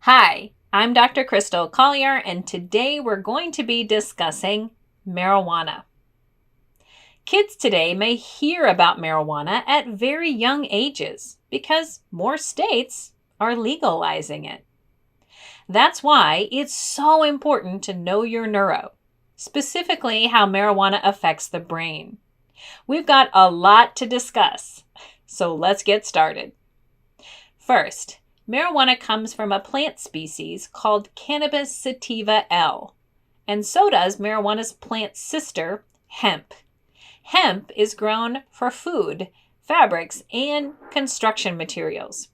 Hi, I'm Dr. Crystal Collier, and today we're going to be discussing marijuana. Kids today may hear about marijuana at very young ages because more states are legalizing it. That's why it's so important to know your neuro, specifically how marijuana affects the brain. We've got a lot to discuss, so let's get started. First, marijuana comes from a plant species called Cannabis sativa L, and so does marijuana's plant sister, hemp. Hemp is grown for food, fabrics, and construction materials.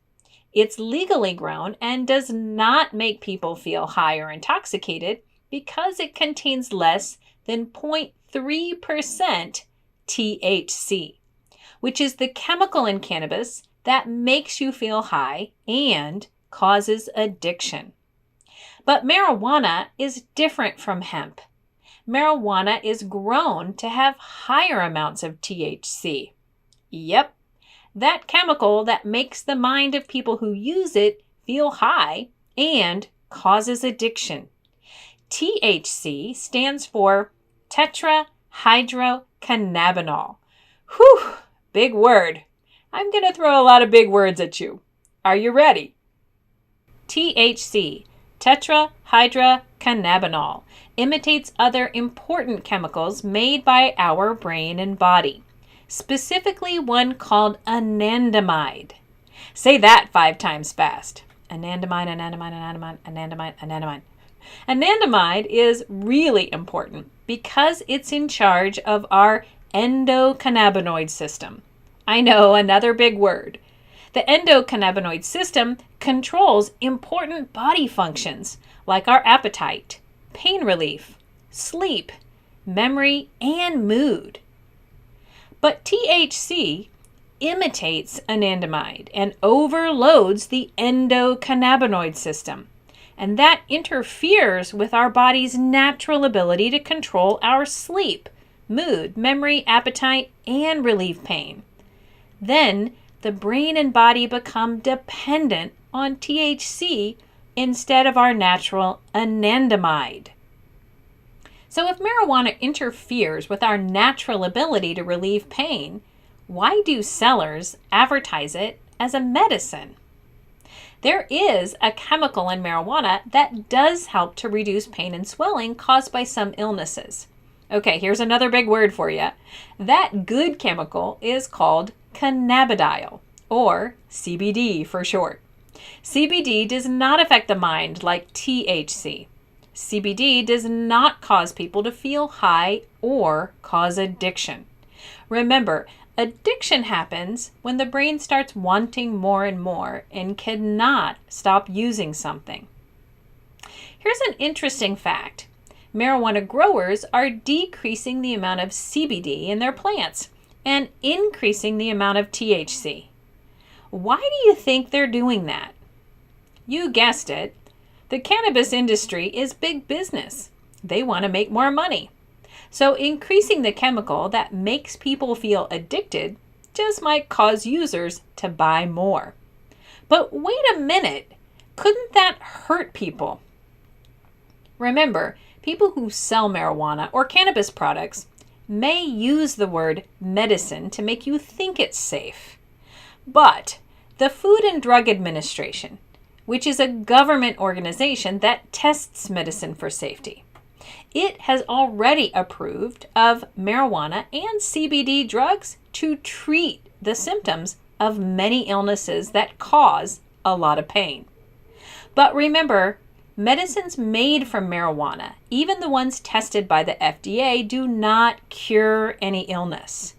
It's legally grown and does not make people feel high or intoxicated because it contains less than 0.3% THC, which is the chemical in cannabis that makes you feel high and causes addiction. But marijuana is different from hemp. Marijuana is grown to have higher amounts of THC. Yep, that chemical that makes the mind of people who use it feel high and causes addiction. THC stands for tetrahydrocannabinol. Whew, big word. I'm going to throw a lot of big words at you. Are you ready? THC, tetrahydrocannabinol, imitates other important chemicals made by our brain and body, specifically one called anandamide. Say that 5 times fast. Anandamide, anandamide, anandamide, anandamide, anandamide. Anandamide is really important because it's in charge of our endocannabinoid system. I know, another big word. The endocannabinoid system controls important body functions like our appetite, pain relief, sleep, memory, and mood. But THC imitates anandamide and overloads the endocannabinoid system, and that interferes with our body's natural ability to control our sleep, mood, memory, appetite, and relieve pain. Then the brain and body become dependent on THC instead of our natural anandamide. So if marijuana interferes with our natural ability to relieve pain, why do sellers advertise it as a medicine? There is a chemical in marijuana that does help to reduce pain and swelling caused by some illnesses. Okay, here's another big word for you. That good chemical is called cannabidiol, or CBD for short. CBD does not affect the mind like THC. CBD does not cause people to feel high or cause addiction. Remember, addiction happens when the brain starts wanting more and more and cannot stop using something. Here's an interesting fact. Marijuana growers are decreasing the amount of CBD in their plants and increasing the amount of THC. Why do you think they're doing that? You guessed it. The cannabis industry is big business. They want to make more money. So increasing the chemical that makes people feel addicted just might cause users to buy more. But wait a minute, couldn't that hurt people? Remember, people who sell marijuana or cannabis products may use the word medicine to make you think it's safe. But the Food and Drug Administration, which is a government organization that tests medicine for safety, it has already approved of marijuana and CBD drugs to treat the symptoms of many illnesses that cause a lot of pain. But remember, medicines made from marijuana, even the ones tested by the FDA, do not cure any illness.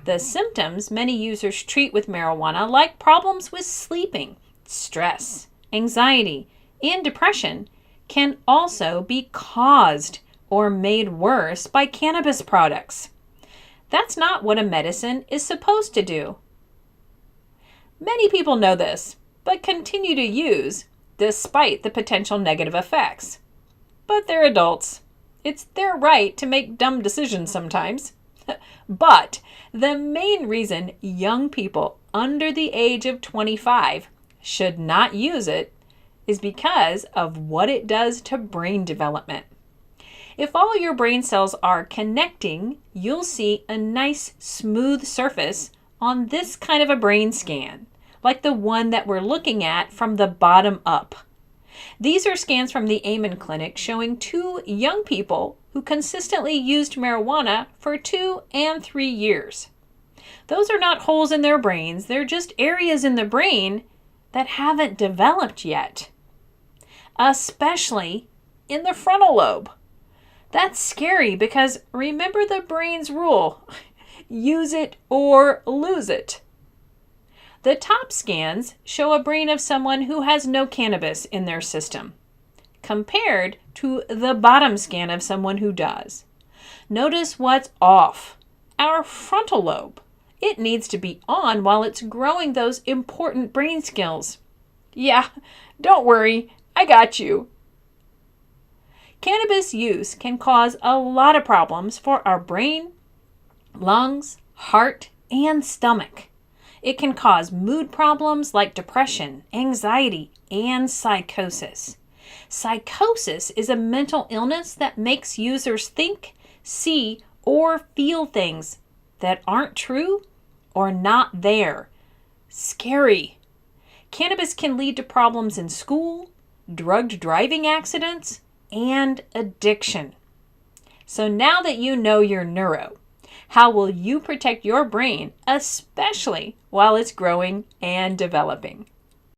The symptoms many users treat with marijuana, like problems with sleeping, stress, anxiety, and depression, can also be caused or made worse by cannabis products. That's not what a medicine is supposed to do. Many people know this, but continue to use despite the potential negative effects. But they're adults. It's their right to make dumb decisions sometimes. But the main reason young people under the age of 25 should not use it is because of what it does to brain development. If all your brain cells are connecting, you'll see a nice smooth surface on this kind of a brain scan, like the one that we're looking at from the bottom up. These are scans from the Amen Clinic showing 2 young people who consistently used marijuana for 2 and 3 years. Those are not holes in their brains, they're just areas in the brain that haven't developed yet, especially in the frontal lobe. That's scary because remember the brain's rule, use it or lose it. The top scans show a brain of someone who has no cannabis in their system, compared to the bottom scan of someone who does. Notice what's off. Our frontal lobe. It needs to be on while it's growing those important brain skills. Yeah, don't worry, I got you. Cannabis use can cause a lot of problems for our brain, lungs, heart, and stomach. It can cause mood problems like depression, anxiety, and psychosis. Psychosis is a mental illness that makes users think, see, or feel things that aren't true or not there. Scary. Cannabis can lead to problems in school, drugged driving accidents, and addiction. So now that you know your neuro, how will you protect your brain, especially while it's growing and developing?